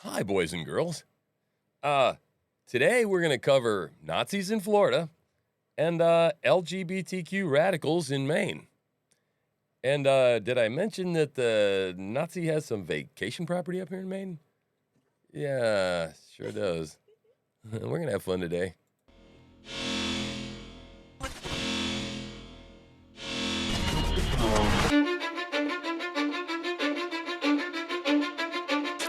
Hi, boys and girls. Today we're going to cover Nazis in Florida and LGBTQ radicals in Maine. And did I mention that the Nazi has some vacation property up here in Maine? Yeah, sure does. We're going to have fun today.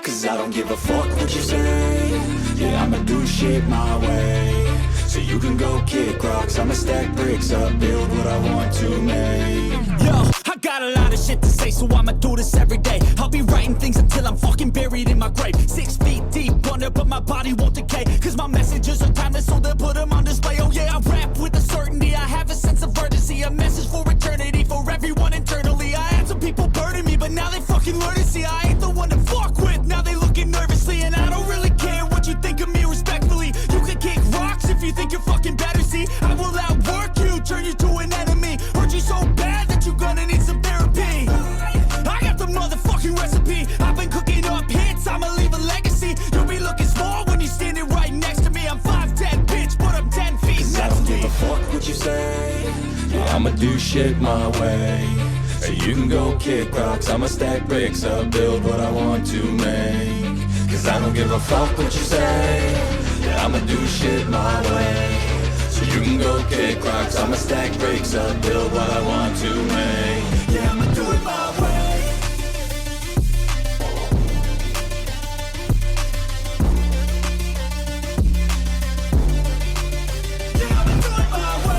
Cause I don't give a fuck what you say. Yeah, I'ma do shit my way. So you can go kick rocks, I'ma stack bricks up, build what I want to make. Yo, I got a lot of shit to say, so I'ma do this every day. I'll be writing things until I'm fucking buried in my grave. 6 feet deep under, but my body won't decay. Cause my messages are timeless, so they'll put them on display. Oh yeah, I rap with a certainty, I have a sense of urgency. A message for eternity, for everyone internally. I had some people burning me, but now they fucking learn to see I ain't the one to fuck with. Now they looking nervously, and I don't really care what you think of me respectfully. You can kick rocks if you think you're fucking better, see. I will outwork you, turn you to an enemy. Hurt you so bad that you're gonna need some therapy. I got the motherfucking recipe. I've been cooking up hits, I'ma leave a legacy. You'll be looking small when you're standing right next to me. I'm 5'10", bitch, but I'm 10 feet. Cause I don't give a fuck what you say. Yeah, I'ma do shit my way. Hey, you can go kick rocks, I'ma stack bricks up, build what I want to make. Cause I don't give a fuck what you say. Yeah, I'ma do shit my way. So you can go kick rocks, I'ma stack bricks up, build what I want to make. Yeah, I'ma do it my way. Yeah, I'ma do it my way.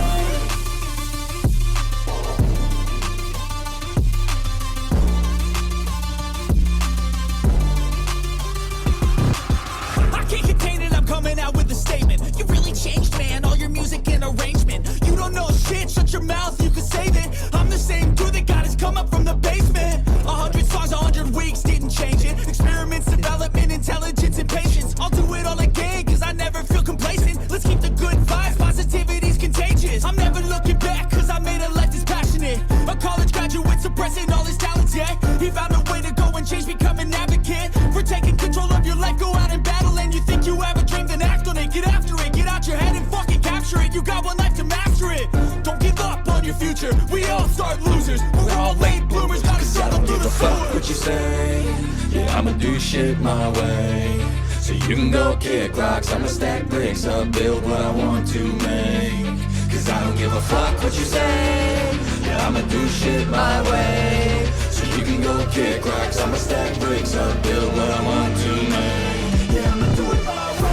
I can't contain it, I'm coming out with a statement. You really changed, man, all your music and arrangement. You don't know shit, shut your mouth, you can save it. I'm the same dude that got his come up from the basement. 100 songs, 100 weeks, didn't change it. Experiments, development, intelligence, and patience. I'll do it all again, cause I never feel complacent. Let's keep the good vibes, positivity's contagious. I'm never looking back, cause I made a life that's passionate. A college graduate suppressing all his talents, yeah. He found a way to go and change, become an advocate. For taking control of your life, go out and battle. And you think you have a dream, then act on it. Get after it, get out your head and fucking capture it. You got one life to master it. Don't give up on your future, we all start losers. We're all late bloomers, gotta struggle through the fuck what you say. Yeah, I'ma do shit my way. So you can go kick rocks, I'ma stack bricks up, build what I want to make. Cause I don't give a fuck what you say. Yeah, I'ma do shit my way. So you can go kick rocks, I'ma stack bricks up, build what I want to make. Yeah, I'ma do it my way.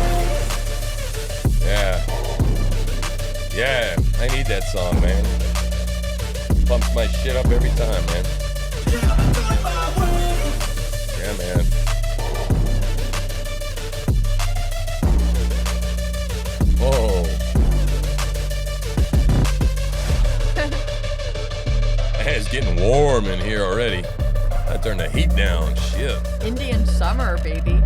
Yeah, I need that song, man. Pumps my shit up every time, man. Yeah, I'ma do it my way. Yeah, man. Oh. It's getting warm in here already. I turned the heat down. Shit. Indian summer, baby.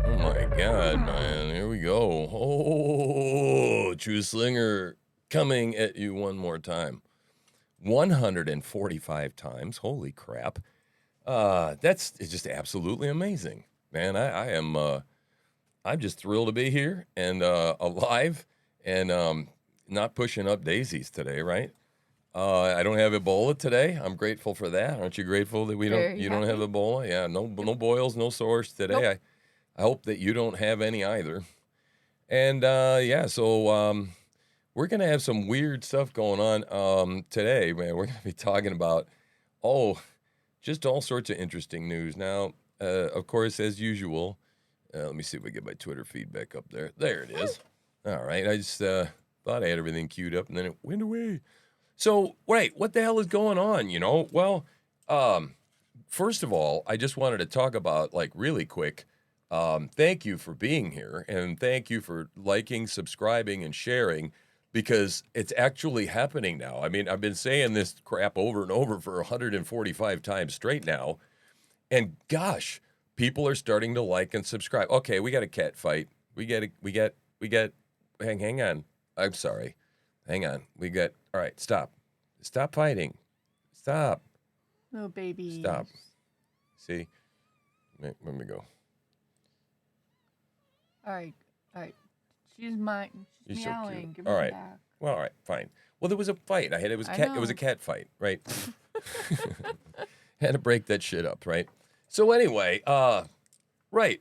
Oh my God, man. Here we go. Oh, True Slinger coming at you one more time. 145 times. Holy crap. It's just absolutely amazing, man. I'm just thrilled to be here and alive and not pushing up daisies today, right? I don't have Ebola today. I'm grateful for that. Aren't you grateful that you don't have Ebola? Yeah, no boils, no sores today. Nope. I hope that you don't have any either. And so we're gonna have some weird stuff going on today, man. We're gonna be talking about just all sorts of interesting news. Now, of course, as usual, let me see if we get my Twitter feed back up there. There it is. All right, I just thought I had everything queued up, and then it went away. So, wait, what the hell is going on, you know? Well, first of all, I just wanted to talk about, like, really quick, thank you for being here, and thank you for liking, subscribing, and sharing, because it's actually happening now. I mean, I've been saying this crap over and over for 145 times straight now, and gosh, people are starting to like and subscribe. Okay, we got a cat fight. Hang on. I'm sorry. Hang on. All right, stop. Stop fighting. Stop. Oh, baby. Stop. See? Let me go. All right. All right. She's mine. She's You're so meowing. cute. Give me All the right. back. Well, all right, fine. Well, there was a fight. It was I cat. It was a know. cat fight, right? Had to break that shit up, right? So anyway, right,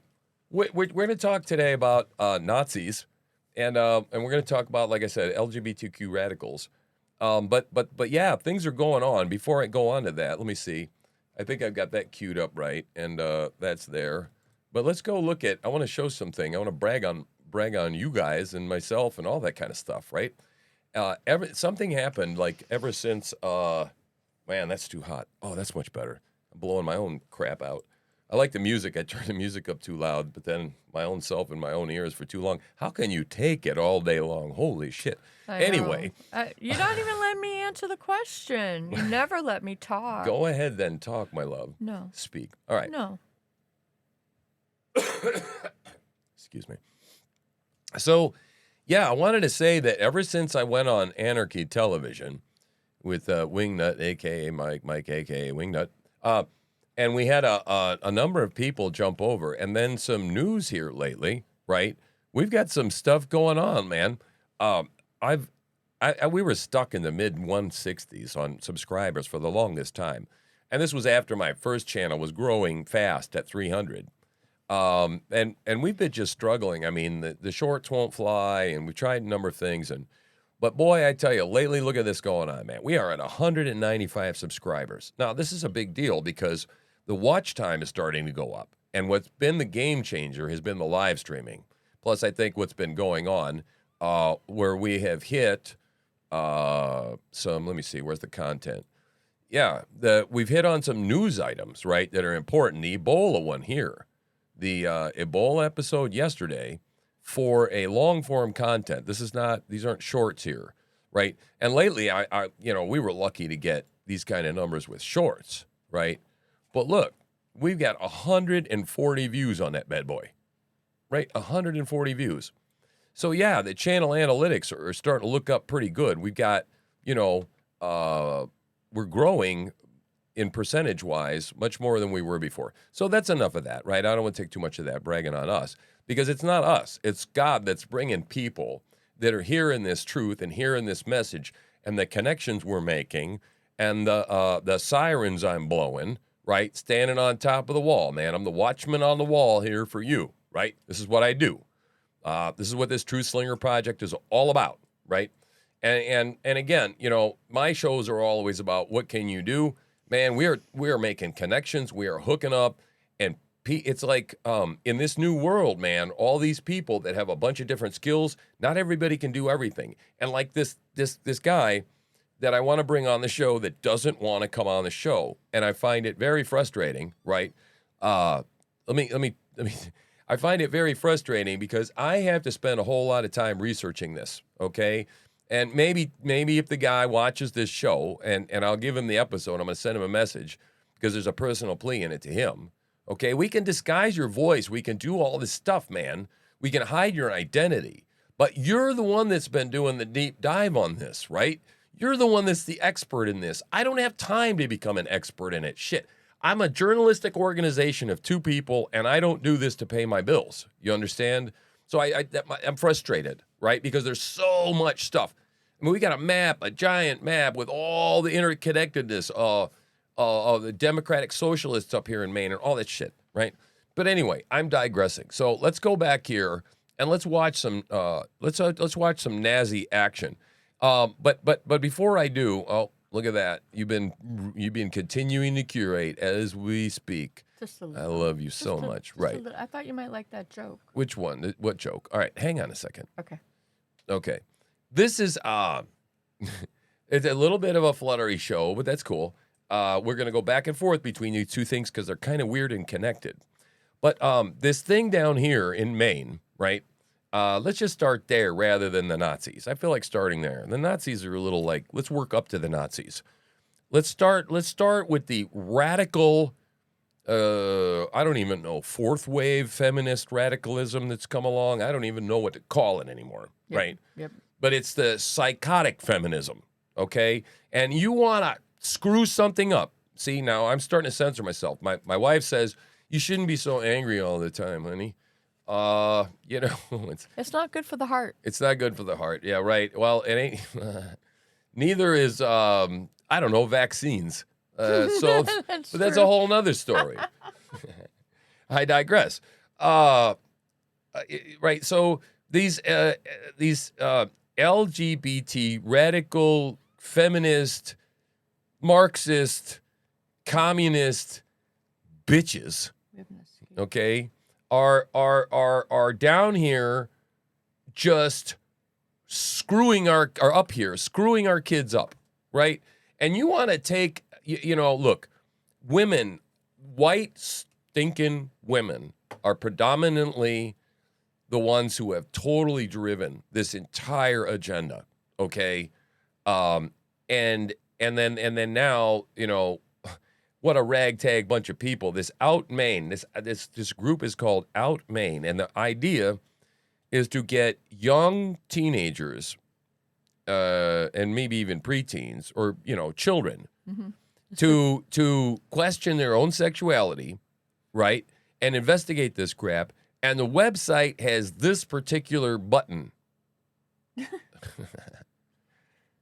we're going to talk today about Nazis, and we're going to talk about, like I said, LGBTQ radicals. But yeah, things are going on. Before I go on to that, let me see. I think I've got that queued up right, and that's there. But let's go look at. I want to show something. I want to brag on you guys and myself and all that kind of stuff, right? Something happened like ever since. Man, that's too hot. Oh, that's much better. I'm blowing my own crap out. I like the music. I turn the music up too loud, but then my own self in my own ears for too long. How can you take it all day long? Holy shit. Anyway. You don't even let me answer the question. You never let me talk. Go ahead then, talk, my love. No. Speak. All right. No. Excuse me. So, yeah, I wanted to say that ever since I went on Anarchy Television with Wingnut, a.k.a. Mike, a.k.a. Wingnut, and we had a number of people jump over, and then some news here lately, right? We've got some stuff going on, man. We were stuck in the mid 160s on subscribers for the longest time, and this was after my first channel was growing fast at 300. And we've been just struggling. I mean, the shorts won't fly, and we tried a number of things, but boy, I tell you, lately, look at this going on, man. We are at 195 subscribers. Now, this is a big deal because the watch time is starting to go up. And what's been the game changer has been the live streaming. Plus, I think what's been going on, where we have hit let me see, where's the content? Yeah, we've hit on some news items, right, that are important. The Ebola one here, the Ebola episode yesterday, for a long form content. These aren't shorts here, right? And lately, we were lucky to get these kind of numbers with shorts, right? But look, we've got 140 views on that bad boy, right? 140 views. So yeah, the channel analytics are starting to look up pretty good. We've got, we're growing in percentage-wise much more than we were before. So that's enough of that, right? I don't want to take too much of that bragging on us, because it's not us. It's God that's bringing people that are hearing this truth and hearing this message and the connections we're making and the sirens I'm blowing, right? Standing on top of the wall, man. I'm the watchman on the wall here for you, right? This is what I do. This is what this Truth Slinger project is all about, right? And again, my shows are always about what can you do? Man, we are making connections. We are hooking up, and it's like in this new world, man, all these people that have a bunch of different skills, not everybody can do everything. And like this guy that I want to bring on the show that doesn't want to come on the show, and I find it very frustrating, right? I find it very frustrating because I have to spend a whole lot of time researching this, okay? And maybe if the guy watches this show, and I'll give him the episode, I'm going to send him a message because there's a personal plea in it to him. Okay, we can disguise your voice. We can do all this stuff, man. We can hide your identity. But you're the one that's been doing the deep dive on this, right? You're the one that's the expert in this. I don't have time to become an expert in it. Shit. I'm a journalistic organization of two people, and I don't do this to pay my bills. You understand? So I'm frustrated, right? Because there's so much stuff. I mean, we got a giant map with all the interconnectedness of the democratic socialists up here in Maine and all that shit, right? But anyway, I'm digressing. So let's go back here and let's watch some let's watch some Nazi action. But before I do, oh, look at that. You've been continuing to curate as we speak. Just a little. I love you so much. Right. I thought you might like that joke. Which one? What joke? All right, hang on a second. Okay. This is it's a little bit of a fluttery show, but that's cool. We're gonna go back and forth between these two things because they're kind of weird and connected. But this thing down here in Maine, right? Let's just start there rather than the Nazis. I feel like starting there. The Nazis are a little like, let's work up to the Nazis. Let's start with the radical, I don't even know, fourth wave feminist radicalism that's come along. I don't even know what to call it anymore, right? Yep. But it's the psychotic feminism, okay? And you want to screw something up. See, now I'm starting to censor myself. My wife says, you shouldn't be so angry all the time, honey. You know, It's not good for the heart. it's not good for the heart. Yeah, right. Well, it ain't. Neither is I don't know, vaccines. But that's a whole nother story. I digress. Right. So these LGBT radical feminist Marxist communist bitches, okay, are down here just screwing our kids up, right? And you want to take, you know, look, women, white stinking women are predominantly the ones who have totally driven this entire agenda, okay? And then now, you know, what a ragtag bunch of people. This Out Maine, this group is called Out Maine, and the idea is to get young teenagers and maybe even preteens or, you know, children to question their own sexuality, right, and investigate this crap. And the website has this particular button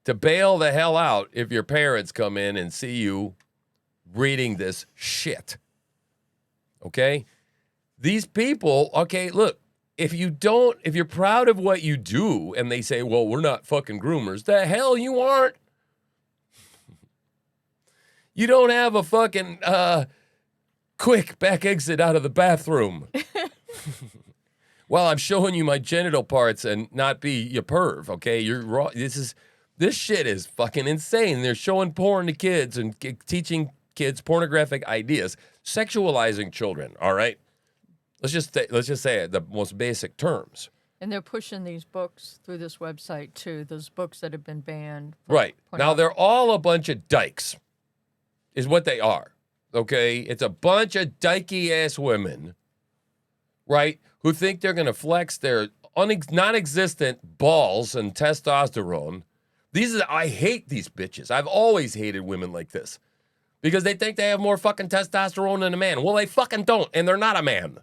to bail the hell out if your parents come in and see you reading this shit. Okay? These people, okay, look, if you're proud of what you do and they say, well, we're not fucking groomers, the hell you aren't. You don't have a fucking quick back exit out of the bathroom. Well, I'm showing you my genital parts and not be your perv, okay? You're wrong. This shit is fucking insane. They're showing porn to kids and teaching kids pornographic ideas, sexualizing children, all right? Let's just say it, the most basic terms. And they're pushing these books through this website, too, those books that have been banned. Right. Now, they're all a bunch of dykes, is what they are, okay? It's a bunch of dykey-ass women, right, who think they're going to flex their non-existent balls and testosterone. I hate these bitches. I've always hated women like this because they think they have more fucking testosterone than a man. Well, they fucking don't, and they're not a man.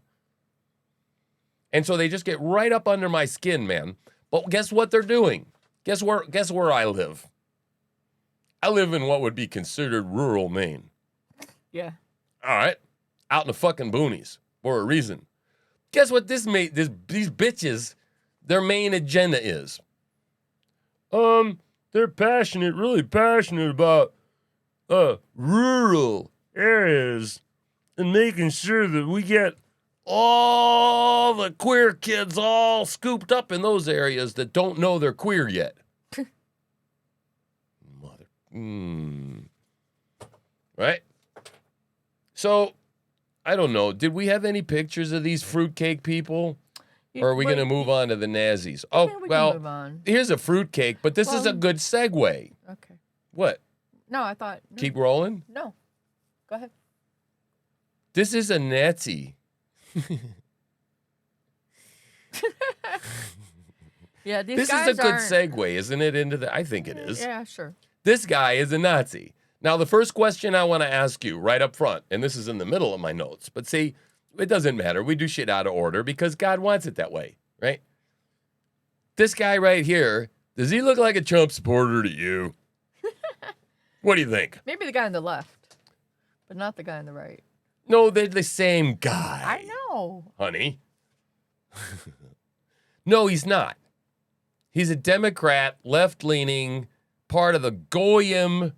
And so they just get right up under my skin, man. But guess what they're doing? Guess where I live? I live in what would be considered rural Maine. Yeah. All right. Out in the fucking boonies for a reason. Guess what these bitches, their main agenda is? They're really passionate about rural areas and making sure that we get all the queer kids all scooped up in those areas that don't know they're queer yet. Right? So, I don't know. Did we have any pictures of these fruitcake people? Or are we going to move on to the Nazis? Oh, we well, can move on. Here's a fruitcake, but this is a good segue. Okay. What? No, I thought. No. Keep rolling? No. Go ahead. This is a Nazi. Yeah, these This guys is a good aren't... segue, isn't it? Into the. I think it is. Yeah, sure. This guy is a Nazi. Now, the first question I want to ask you right up front, and this is in the middle of my notes, but see, it doesn't matter. We do shit out of order because God wants it that way, right? This guy right here, does he look like a Trump supporter to you? What do you think? Maybe the guy on the left, but not the guy on the right. No, they're the same guy. I know. Honey. No, he's not. He's a Democrat, left-leaning, part of the Goyim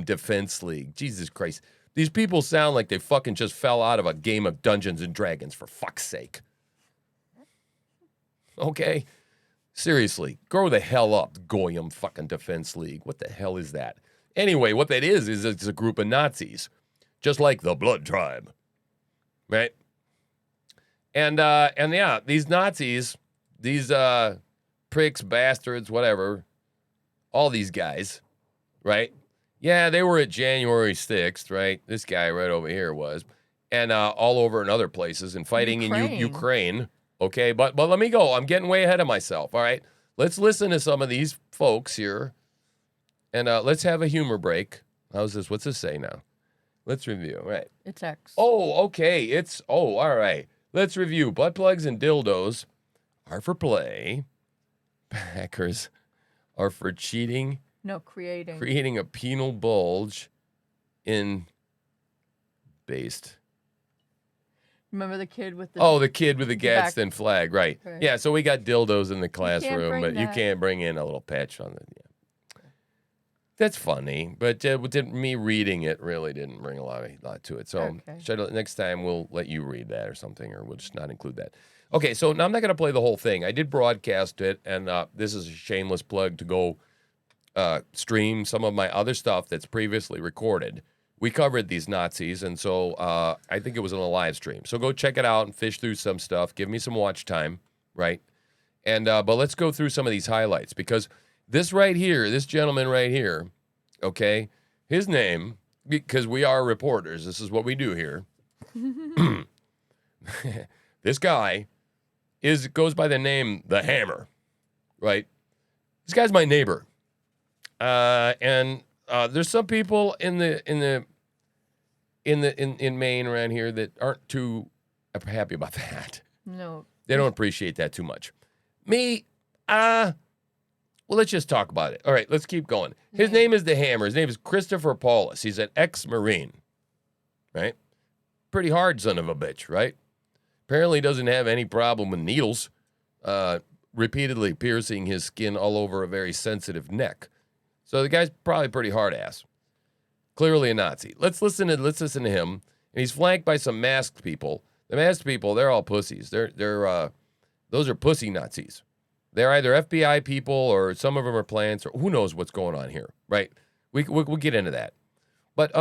Defense League. Jesus Christ. These people sound like they fucking just fell out of a game of Dungeons and Dragons, for fuck's sake. Okay? Seriously, grow the hell up, Goyim fucking Defense League. What the hell is that? Anyway, what that is it's a group of Nazis, just like the Blood Tribe, right? And yeah, these Nazis, these pricks, bastards, whatever, all these guys, right? Yeah, they were at January 6th, right? This guy right over here was. And all over in other places and fighting in Ukraine. Okay, but let me go. I'm getting way ahead of myself, all right? Let's listen to some of these folks here. And let's have a humor break. How's this? What's this say now? Let's review, right? It's X. Oh, okay. All right. Let's review. Butt plugs and dildos are for play. Packers are for cheating. No, creating. Creating a penal bulge in based. Remember the kid with the... Oh, the kid with the Gadsden flag, right. Yeah, so we got dildos in the classroom, but you can't bring in a little patch on it. Yeah. That's funny, but me reading it really didn't bring a lot to it. So next time we'll let you read that or something, or we'll just not include that. Okay, so now I'm not going to play the whole thing. I did broadcast it, and this is a shameless plug to go stream some of my other stuff that's previously recorded. We covered these Nazis, and so I think it was on a live stream. So go check it out and fish through some stuff. Give me some watch time, right? And but let's go through some of these highlights, because this right here, this gentleman right here, okay, his name, because we are reporters, this is what we do here. This guy goes by the name The Hammer, right? This guy's my neighbor, and there's some people in Maine around here that aren't too happy about that. No, they don't appreciate that too much. Me, well, let's just talk about it. All right, let's keep going. His name is The Hammer. His name is Christopher Paulus. He's an ex-Marine, right? Pretty hard son of a bitch, right? Apparently doesn't have any problem with needles, repeatedly piercing his skin all over a very sensitive neck. So the guy's probably pretty hard ass. Clearly a Nazi. Let's listen to him. And he's flanked by some masked people. The masked people, they're all pussies. Those are pussy Nazis. They're either FBI people, or some of them are plants, or who knows what's going on here, right? We'll get into that. But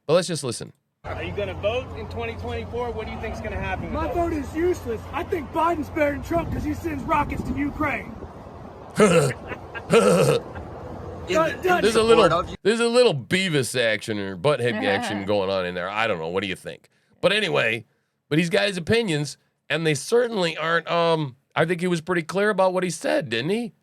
let's just listen. Are you going to vote in 2024? What do you think is going to happen? My vote is useless. I think Biden's better than Trump because he sends rockets to Ukraine. There's a little Beavis action or butthead action going on in there. I don't know. What do you think? But anyway, he's got his opinions, and they certainly aren't. I think he was pretty clear about what he said, didn't he?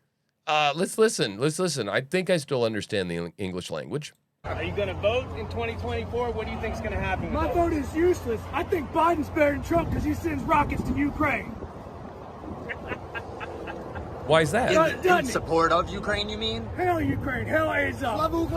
Let's listen. I think I still understand the English language. Are you going to vote in 2024? What do you think is going to happen? My vote is useless. I think Biden's better than Trump because he sends rockets to Ukraine. Why is that? In support of Ukraine, you mean? Hell Ukraine. Hell Azov.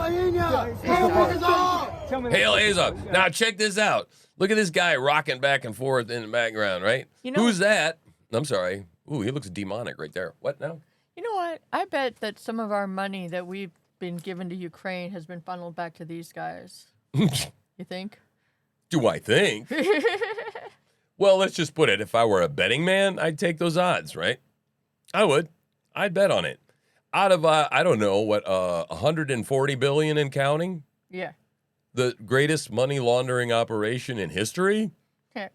Hail Azov. Now check this out. Look at this guy rocking back and forth in the background, right? Who's that? I'm sorry. Ooh, he looks demonic right there. What now? You know what? I bet that some of our money that we've been given to Ukraine has been funneled back to these guys. You think? Do I think? Well, let's just put it. If I were a betting man, I'd take those odds, right? I would. I'd bet on it. Out of, I don't know, what, 140 billion and counting? Yeah. The greatest money laundering operation in history? Yeah.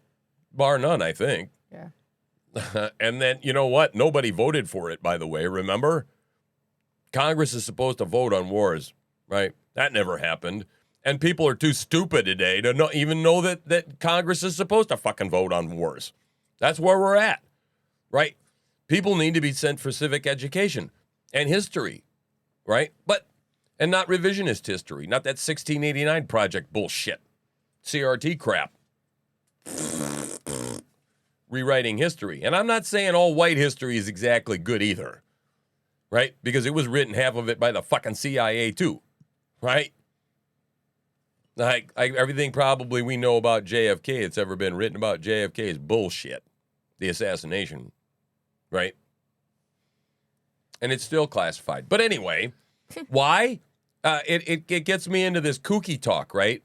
Bar none, I think. Yeah. And then, you know what? Nobody voted for it, by the way, remember? Congress is supposed to vote on wars, right? That never happened. And people are too stupid today to even know that Congress is supposed to fucking vote on wars. That's where we're at, right? People need to be sent for civic education and history, right? And not revisionist history, not that 1689 project bullshit, CRT crap. Rewriting history. And I'm not saying all white history is exactly good either, right? Because it was written, half of it, by the fucking CIA too, right? Like everything probably we know about JFK that's ever been written about JFK is bullshit. The assassination, right? And it's still classified. But anyway, why? It gets me into this kooky talk, right?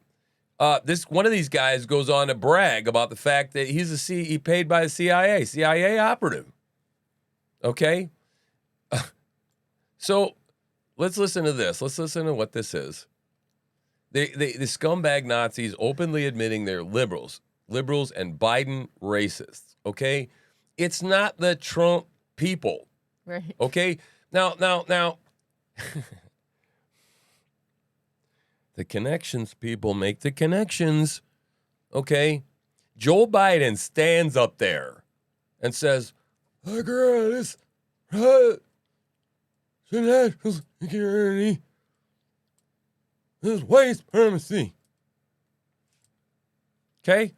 One of these guys goes on to brag about the fact that he paid by the CIA operative. Okay? So let's listen to this. Let's listen to what this is. The scumbag Nazis openly admitting they're liberals and Biden racists. Okay? It's not the Trump people. Right. Okay? Now. The connections, people make the connections. Okay? Joe Biden stands up there and says, I agree this right to national security. This is white supremacy. Okay?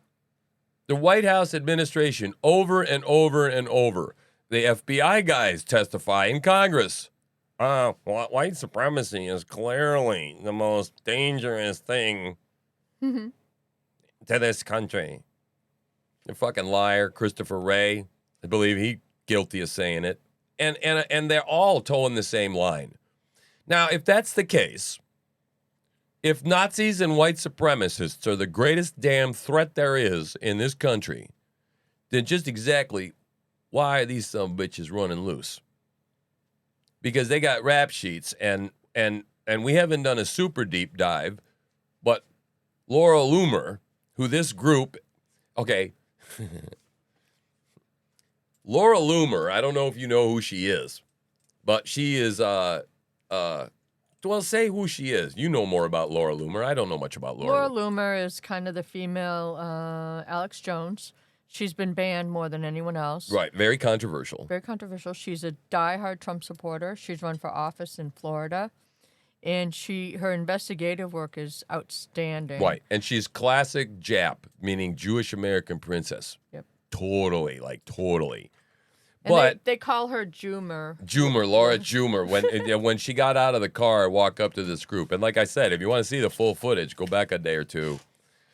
The White House administration, over and over and over. The FBI guys testify in Congress. White supremacy is clearly the most dangerous thing to this country. The fucking liar, Christopher Wray. I believe he's guilty of saying it. And they're all towing the same line. Now, if that's the case, if Nazis and white supremacists are the greatest damn threat there is in this country, then just exactly why are these some bitches running loose? Because they got rap sheets, and we haven't done a super deep dive, but Laura Loomer, who this group, okay, Laura Loomer, I don't know if you know who she is, but she is, well, say who she is. You know more about Laura Loomer. I don't know much about Laura. Laura Loomer is kind of the female Alex Jones. She's been banned more than anyone else. Right, very controversial. Very controversial. She's a diehard Trump supporter. She's run for office in Florida. And her investigative work is outstanding. Right, and she's classic Jap, meaning Jewish American princess. Yep. Totally, like totally. And But they call her Jumer. Laura Jumer, when she got out of the car, walk up to this group. And like I said, if you want to see the full footage, go back a day or two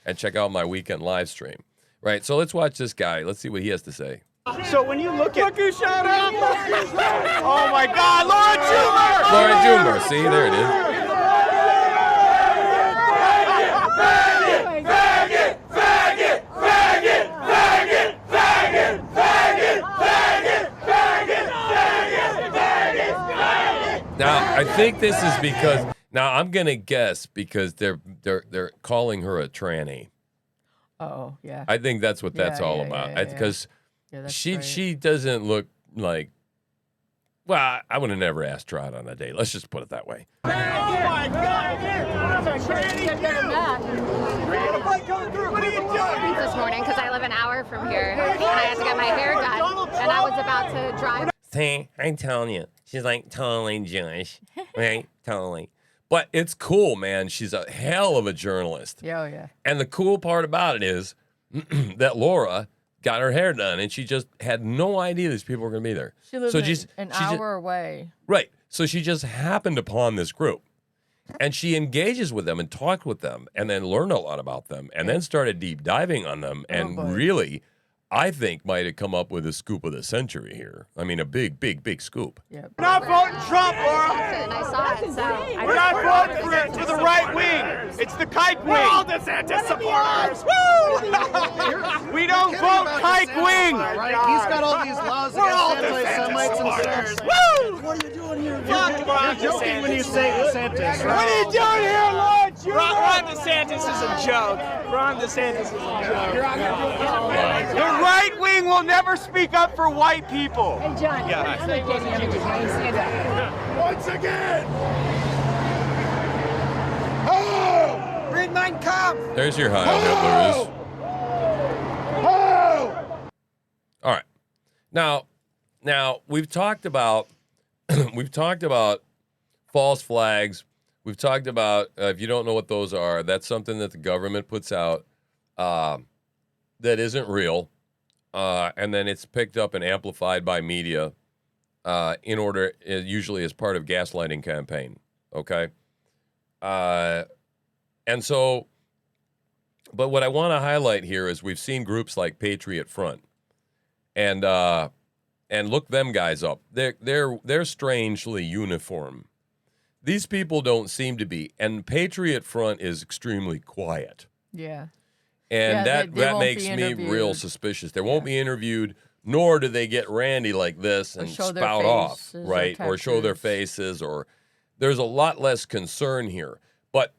and check out my weekend live stream. Right, so let's watch this guy. Let's see what he has to say. So when you look who showed up! Oh my God, Laura Jumer! Laura Jumer, see, there it is. Now, I think this is because, now I'm going to guess because they're calling her a tranny. Oh, yeah. I think that's what that's all about. Because she doesn't look like, well, I would have never asked her out on a date. Let's just put it that way. Oh my God! What are you doing? This morning because I live an hour from here and I had to get my hair done and I was about to drive. See, I'm telling you, she's like totally Jewish, right? Totally. But it's cool, man. She's a hell of a journalist. Yeah, oh, yeah. And the cool part about it is that Laura got her hair done, and she just had no idea these people were going to be there. She lives an hour away. Right. So she just happened upon this group, and she engages with them and talked with them, and then learned a lot about them, and then started deep diving on them, and really, I think, might have come up with a scoop of the century here. I mean, a big, big, big scoop. Yep. We're not voting Trump, Laura! And I saw it, so We're not voting for the right wing. It's the kike wing. We're all DeSantis supporters. Woo! We don't vote kike wing. Right? He's got all these laws against anti-Semites and stuff. Woo! What are you doing here? You're joking when you say DeSantis. What are you doing here, Lord? Ron DeSantis is a joke. Ron DeSantis is a joke. The right wing will never speak up for white people. Hey, John, Once again. Oh! Read Mein Kampf! There's your Heil Hitler. Oh! All right. Now we've talked about false flags. We've talked about if you don't know what those are, that's something that the government puts out that isn't real, and then it's picked up and amplified by media in order, usually as part of gaslighting campaign. Okay, and so, but what I want to highlight here is we've seen groups like Patriot Front, and look them guys up. They're strangely uniform. These people don't seem to be, and Patriot Front is extremely quiet. Yeah. And they that won't makes be me real interviewed. suspicious. They won't be interviewed, nor do they get randy like this and show their spout off, faces or right? Or show their tattoos. faces, or there's a lot less concern here. But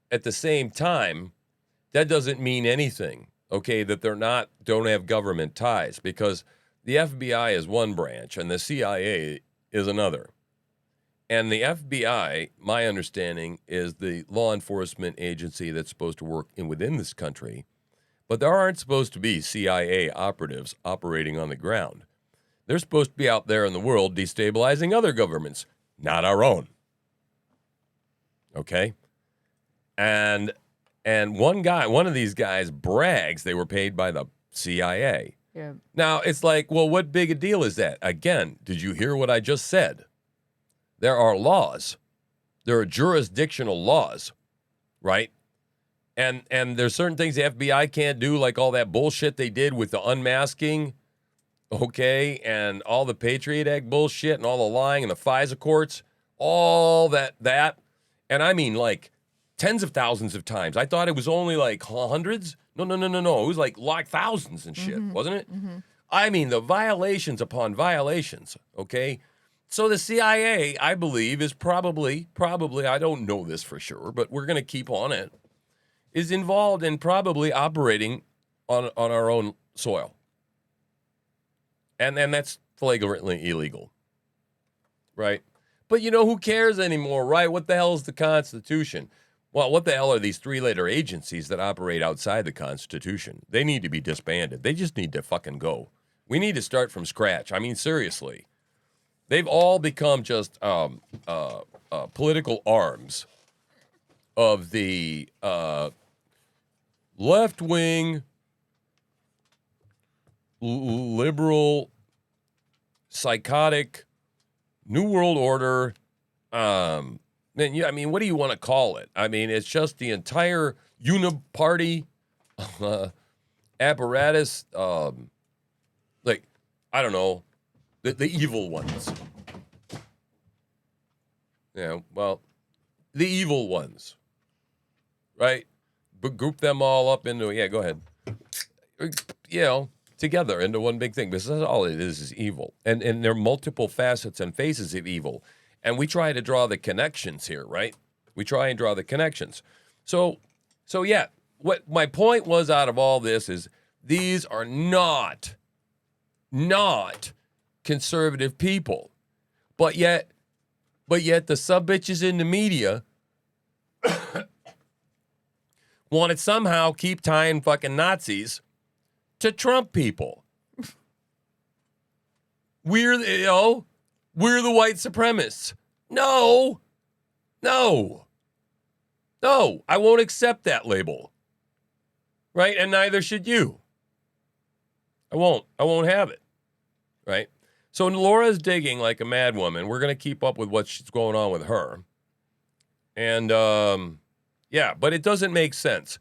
at the same time, that doesn't mean anything, okay, that don't have government ties, because the FBI is one branch and the CIA is another. And the FBI, my understanding, is the law enforcement agency that's supposed to work within this country. But there aren't supposed to be CIA operatives operating on the ground. They're supposed to be out there in the world destabilizing other governments, not our own. Okay? And one of these guys brags they were paid by the CIA. Yeah. Now, it's like, well, what big a deal is that? Again, did you hear what I just said? There are laws. There are jurisdictional laws, right? And there's certain things the FBI can't do, like all that bullshit they did with the unmasking, okay, and all the Patriot Act bullshit and all the lying and the FISA courts, all that. And I mean, like, tens of thousands of times. I thought it was only like hundreds. No. It was like thousands and shit, wasn't it? Mm-hmm. I mean, the violations upon violations, okay? So the CIA, I believe, is probably, I don't know this for sure, but we're going to keep on it, is involved in probably operating on our own soil. And that's flagrantly illegal, right? But you know, who cares anymore, right? What the hell is the Constitution? Well, what the hell are these three-letter agencies that operate outside the Constitution? They need to be disbanded. They just need to fucking go. We need to start from scratch. I mean, seriously. They've all become just political arms of the left-wing, liberal, psychotic, New World Order, I mean, what do you want to call it? I mean, it's just the entire uniparty apparatus. Like, I don't know, the evil ones. Yeah, well, the evil ones, right? But group them all up into, yeah, go ahead. You know, together into one big thing. Because that's all it is evil. And there are multiple facets and faces of evil. And we try to draw the connections here, right? We try and draw the connections. So yeah, what my point was out of all this is these are not conservative people. But yet the sub-bitches in the media want to somehow keep tying fucking Nazis to Trump people. We're the white supremacists. No, I won't accept that label. Right? And neither should you. I won't have it. Right? So Laura's digging like a madwoman. We're going to keep up with what's going on with her. And, yeah, but it doesn't make sense.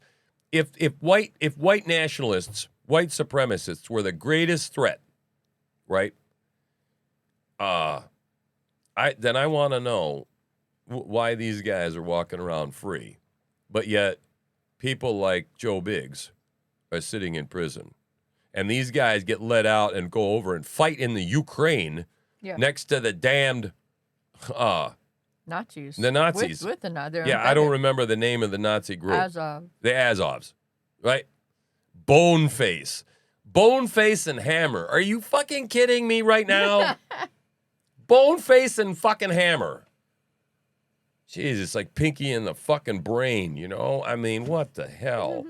If white nationalists, white supremacists were the greatest threat, right? Then I want to know why these guys are walking around free, but yet people like Joe Biggs are sitting in prison, and these guys get let out and go over and fight in the Ukraine next to the damned Nazis. The Nazis. With the Nazis. Yeah, I don't remember the name of the Nazi group. Azov. The Azovs, right? Boneface and Hammer. Are you fucking kidding me right now? Boneface and fucking Hammer. Jeez, it's like Pinky in the fucking brain, you know? I mean, what the hell?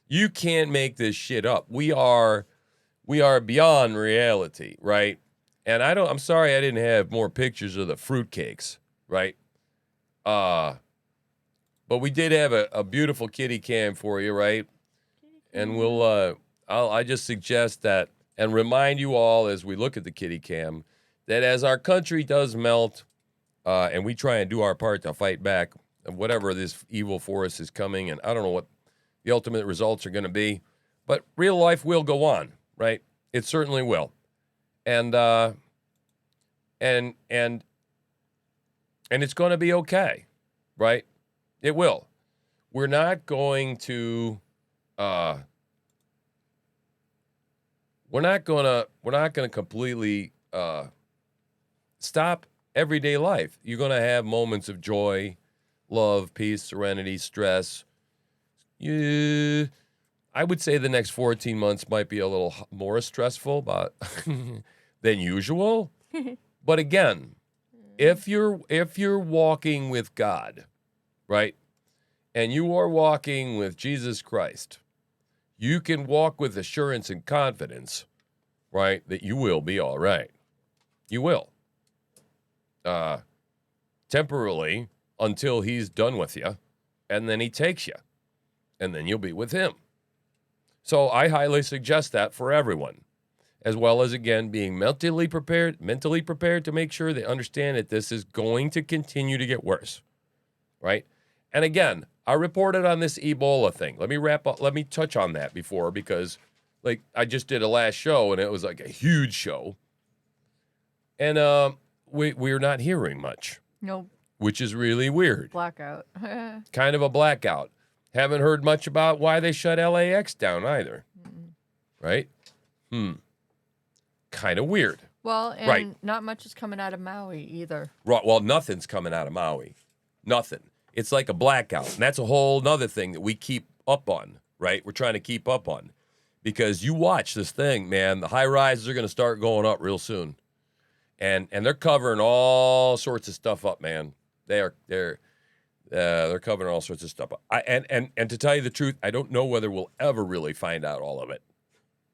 You can't make this shit up. We are beyond reality, right? And I'm sorry I didn't have more pictures of the fruitcakes, right? But we did have a beautiful kitty cam for you, right? And I just suggest that and remind you all as we look at the kitty cam that as our country does melt, and we try and do our part to fight back whatever this evil force is coming, and I don't know what the ultimate results are going to be, but real life will go on, right? It certainly will, and it's going to be okay, right? It will. We're not going to completely stop everyday life. You're going to have moments of joy, love, peace, serenity, stress. I would say the next 14 months might be a little more stressful than usual. But again, if you're walking with God, right, and you are walking with Jesus Christ, you can walk with assurance and confidence, right, that you will be all right. You will. Temporarily, until he's done with you, and then he takes you, and then you'll be with him. So I highly suggest that for everyone, as well as, again, being mentally prepared to make sure they understand that this is going to continue to get worse, right? And again, I reported on this Ebola thing. Let me touch on that before, because like I just did a last show and it was like a huge show. And we're not hearing much. Nope. Which is really weird. Blackout. Kind of a blackout. Haven't heard much about why they shut LAX down either. Right? Kind of weird. Well, and Right. not much is coming out of Maui either. Right. Well, nothing's coming out of Maui. Nothing. It's like a blackout. And that's a whole nother thing that we keep up on, right? We're trying to keep up on. Because you watch this thing, man, the high rises are going to start going up real soon. And they're covering all sorts of stuff up, man. They're covering all sorts of stuff up. And to tell you the truth, I don't know whether we'll ever really find out all of it,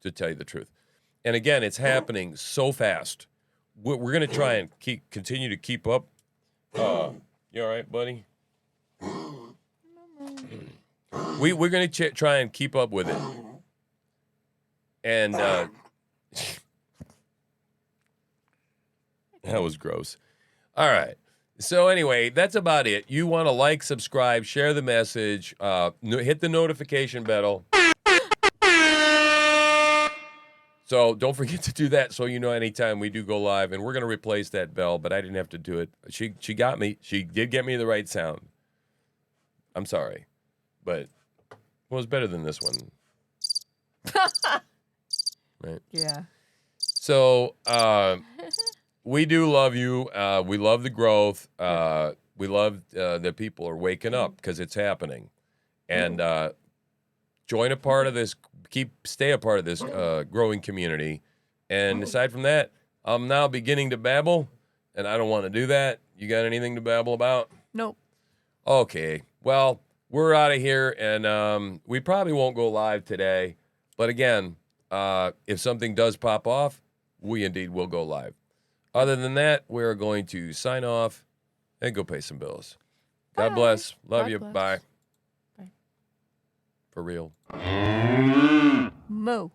to tell you the truth. And again, it's happening so fast. We're going to try and continue to keep up. You all right, buddy? We're going to try and keep up with it. And that was gross. All right. So anyway, that's about it. You want to like, subscribe, share the message, hit the notification bell. So don't forget to do that so you know anytime we do go live. And we're going to replace that bell, but I didn't have to do it. She got me. She did get me the right sound. I'm sorry. But it was better than this one. Right? Yeah. So we do love you. We love the growth. We love that people are waking up because it's happening. And join a part of this. Stay a part of this growing community. And aside from that, I'm now beginning to babble, and I don't want to do that. You got anything to babble about? Nope. Okay. Well, we're out of here, and we probably won't go live today. But again, if something does pop off, we indeed will go live. Other than that, we're going to sign off and go pay some bills. God Bye. bless. Love God you. bless. Bye. Bye. For real. Moo.